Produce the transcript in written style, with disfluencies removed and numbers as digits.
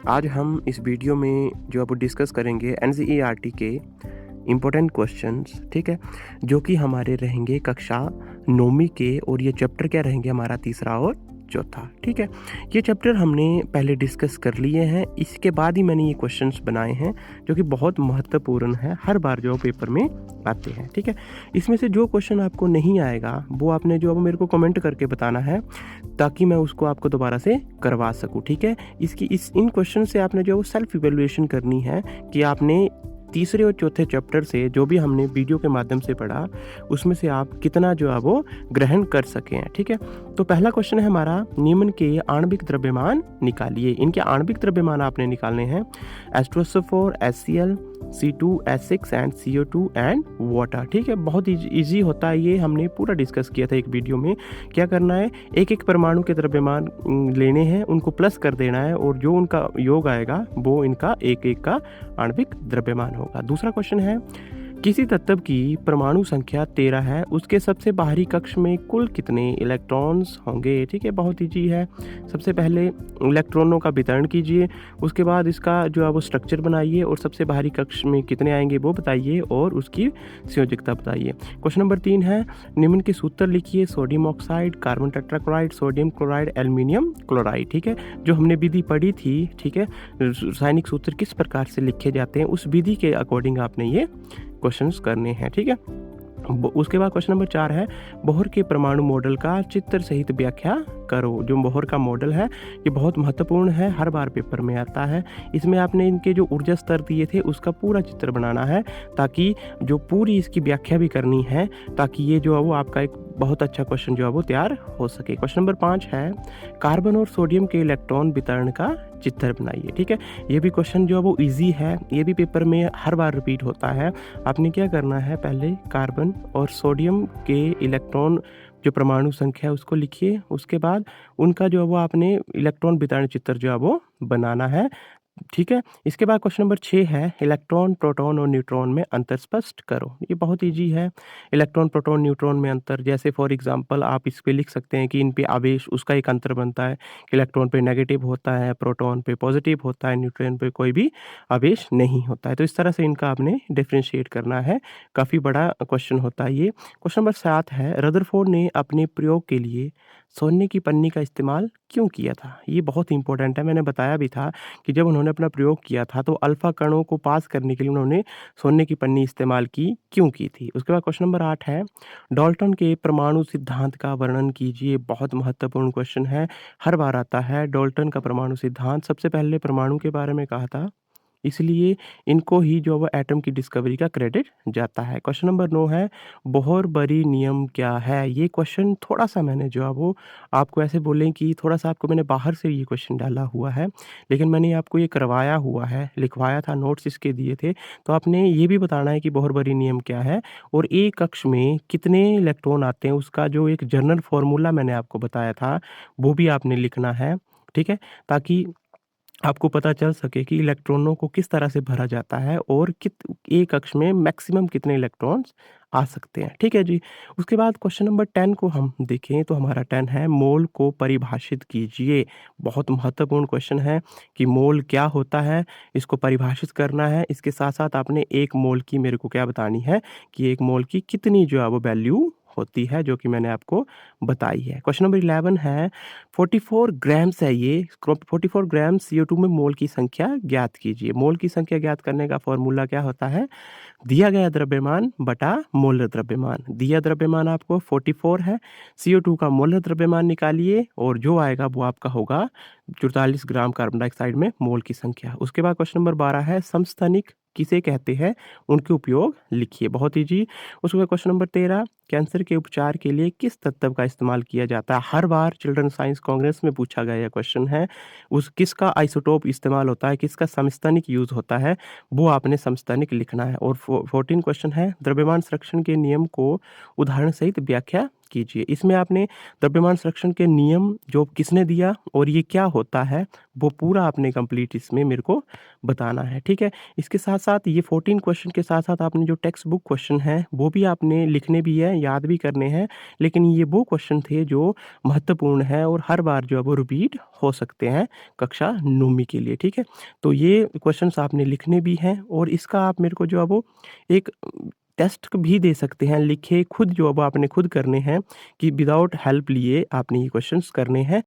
आज हम इस वीडियो में जो अब डिस्कस करेंगे एनसीईआरटी के इम्पोर्टेंट क्वेश्चंस, ठीक है, जो कि हमारे रहेंगे कक्षा 9वीं के, और ये चैप्टर क्या रहेंगे हमारा तीसरा और चौथा, ठीक है। ये चैप्टर हमने पहले डिस्कस कर लिए हैं, इसके बाद ही मैंने ये क्वेश्चंस बनाए हैं जो कि बहुत महत्वपूर्ण है, हर बार जो पेपर में आते हैं, ठीक है। इसमें से जो क्वेश्चन आपको नहीं आएगा वो आपने जो अब मेरे को कमेंट करके बताना है, ताकि मैं उसको आपको दोबारा से करवा सकूं, ठीक है। इन क्वेश्चन से आपने जो सेल्फ इवेल्युएशन करनी है कि आपने तीसरे और चौथे चैप्टर से जो भी हमने वीडियो के माध्यम से पढ़ा उसमें से आप कितना जो है वो ग्रहण कर सकें, ठीक है। तो पहला क्वेश्चन है हमारा, निम्न के आणविक द्रव्यमान निकालिए। इनके आणविक द्रव्यमान आपने निकालने हैं H2SO4, HCl, C2H6 and CO2 and water, ठीक है। बहुत ईजी होता है, ये हमने पूरा डिस्कस किया था एक वीडियो में। क्या करना है, एक एक परमाणु के द्रव्यमान लेने हैं, उनको प्लस कर देना है, और जो उनका योग आएगा वो इनका एक एक का आणविक द्रव्यमान होगा। दूसरा क्वेश्चन है, किसी तत्व की परमाणु संख्या 13 है, उसके सबसे बाहरी कक्ष में कुल कितने इलेक्ट्रॉन्स होंगे, ठीक है। बहुत ईजी है। सबसे पहले इलेक्ट्रॉनों का वितरण कीजिए, उसके बाद इसका जो है वो स्ट्रक्चर बनाइए, और सबसे बाहरी कक्ष में कितने आएंगे वो बताइए, और उसकी संयोजकता बताइए। क्वेश्चन नंबर 3 है, निम्न के सूत्र लिखिए, sodium oxide, carbon tetrachloride, sodium chloride, aluminium chloride, ठीक है। जो हमने विधि पढ़ी थी, ठीक है, रासायनिक सूत्र किस प्रकार से लिखे जाते हैं, उस विधि के अकॉर्डिंग आपने ये क्वेश्चंस करने हैं, ठीक है। उसके बाद क्वेश्चन नंबर 4 है, बोहर के परमाणु मॉडल का चित्र सहित व्याख्या करो। जो बोहर का मॉडल है ये बहुत महत्वपूर्ण है, हर बार पेपर में आता है। इसमें आपने इनके जो ऊर्जा स्तर दिए थे उसका पूरा चित्र बनाना है, ताकि जो पूरी इसकी व्याख्या भी करनी है, ताकि ये जो है वो आपका एक बहुत अच्छा क्वेश्चन जो है वो तैयार हो सके। क्वेश्चन नंबर 5 है, कार्बन और सोडियम के इलेक्ट्रॉन वितरण का चित्र बनाइए, ठीक है। ये भी क्वेश्चन जो है वो इजी है, ये भी पेपर में हर बार रिपीट होता है। आपने क्या करना है, पहले कार्बन और सोडियम के इलेक्ट्रॉन जो परमाणु संख्या है उसको लिखिए, उसके बाद उनका जो है वो आपने इलेक्ट्रॉन वितरण चित्र जो है वो बनाना है, ठीक है। इसके बाद क्वेश्चन नंबर 6 है, इलेक्ट्रॉन, प्रोटॉन और न्यूट्रॉन में अंतर स्पष्ट करो। ये बहुत इजी है। इलेक्ट्रॉन, प्रोटॉन, न्यूट्रॉन में अंतर, जैसे फॉर एग्जांपल आप इस पे लिख सकते हैं कि इन पे आवेश, उसका एक अंतर बनता है। इलेक्ट्रॉन पे नेगेटिव होता है, प्रोटॉन पे पॉजिटिव होता है, न्यूट्रॉन पे कोई भी आवेश नहीं होता है। तो इस तरह से इनका आपने डिफरेंशिएट करना है। काफ़ी बड़ा क्वेश्चन होता है ये। क्वेश्चन नंबर 7 है, रदरफोर्ड ने अपने प्रयोग के लिए सोने की पन्नी का इस्तेमाल क्यों किया था। ये बहुत इंपॉर्टेंट है, मैंने बताया भी था कि जब उन्होंने अपना प्रयोग किया था तो अल्फा कणों को पास करने के लिए उन्होंने सोने की पन्नी इस्तेमाल क्यों की थी। उसके बाद क्वेश्चन नंबर 8 है, डाल्टन के परमाणु सिद्धांत का वर्णन कीजिए। बहुत महत्वपूर्ण क्वेश्चन है, हर बार आता है। डाल्टन का परमाणु सिद्धांत सबसे पहले परमाणु के बारे में कहा था, इसलिए इनको ही जो वो एटम की डिस्कवरी का क्रेडिट जाता है। क्वेश्चन नंबर 9 है, बोहर-बरी नियम क्या है। ये क्वेश्चन थोड़ा सा मैंने जो है वो आपको ऐसे बोलें कि थोड़ा सा आपको मैंने बाहर से ये क्वेश्चन डाला हुआ है, लेकिन मैंने आपको ये करवाया हुआ है, लिखवाया था, नोट्स इसके दिए थे। तो आपने ये भी बताना है कि बोहर-बरी नियम क्या है, और एक कक्ष में कितने इलेक्ट्रॉन आते हैं, उसका जो एक जनरल फार्मूला मैंने आपको बताया था वो भी आपने लिखना है, ठीक है, ताकि आपको पता चल सके कि इलेक्ट्रॉनों को किस तरह से भरा जाता है, और एक कक्ष में मैक्सिमम कितने इलेक्ट्रॉन्स आ सकते हैं, ठीक है जी। उसके बाद क्वेश्चन नंबर 10 को हम देखें तो हमारा 10 है, मोल को परिभाषित कीजिए। बहुत महत्वपूर्ण क्वेश्चन है कि मोल क्या होता है, इसको परिभाषित करना है। इसके साथ साथ आपने एक मोल की मेरे को क्या बतानी है कि एक मोल की कितनी जो है वो वैल्यू होती है, जो कि मैंने आपको बताई है। क्वेश्चन नंबर 11 है, 44 ग्राम्स है ये, 44 ग्राम CO2 में मोल की संख्या ज्ञात कीजिए। मोल की संख्या ज्ञात करने का फॉर्मूला क्या होता है, दिया गया द्रव्यमान बटा मोलर द्रव्यमान। दिया द्रव्यमान आपको 44 है, CO2 का मोलर द्रव्यमान निकालिए, और जो आएगा वो आपका होगा 44 ग्राम कार्बन डाइऑक्साइड में मोल की संख्या। उसके बाद क्वेश्चन नंबर 12 है, समस्थानिक किसे कहते हैं, उनके उपयोग लिखिए। बहुत ईजी। उसके बाद क्वेश्चन नंबर 13, कैंसर के उपचार के लिए किस तत्व का इस्तेमाल किया जाता है। हर बार चिल्ड्रन साइंस कांग्रेस में पूछा गया यह क्वेश्चन है, उस किसका आइसोटोप इस्तेमाल होता है, किसका समस्थानिक यूज होता है, वो आपने समस्थानिक लिखना है। और 14 क्वेश्चन है, द्रव्यमान संरक्षण के नियम को उदाहरण सहित व्याख्या कीजिए। इसमें आपने द्रव्यमान संरक्षण के नियम जो किसने दिया और ये क्या होता है, वो पूरा आपने कंप्लीट इसमें मेरे को बताना है, ठीक है? इसके साथ-साथ ये 14 क्वेश्चन के साथ-साथ आपने जो टेक्स्ट बुक क्वेश्चन हैं, वो भी आपने लिखने भी हैं, याद भी करने हैं, लेकिन ये वो क्वेश्चन थे जो महत्वपूर्ण हैं और हर बार जो है वो रिपीट हो सकते हैं कक्षा 9वीं के लिए, ठीक है? तो ये क्वेश्चन्स आपने लिखने भी हैं और इसका आप मेरे को जो है वो एक टेस्ट भी दे सकते हैं, लिखे खुद जो अब आपने खुद करने हैं कि विदाउट हेल्प लिए आपने ये क्वेश्चंस करने हैं।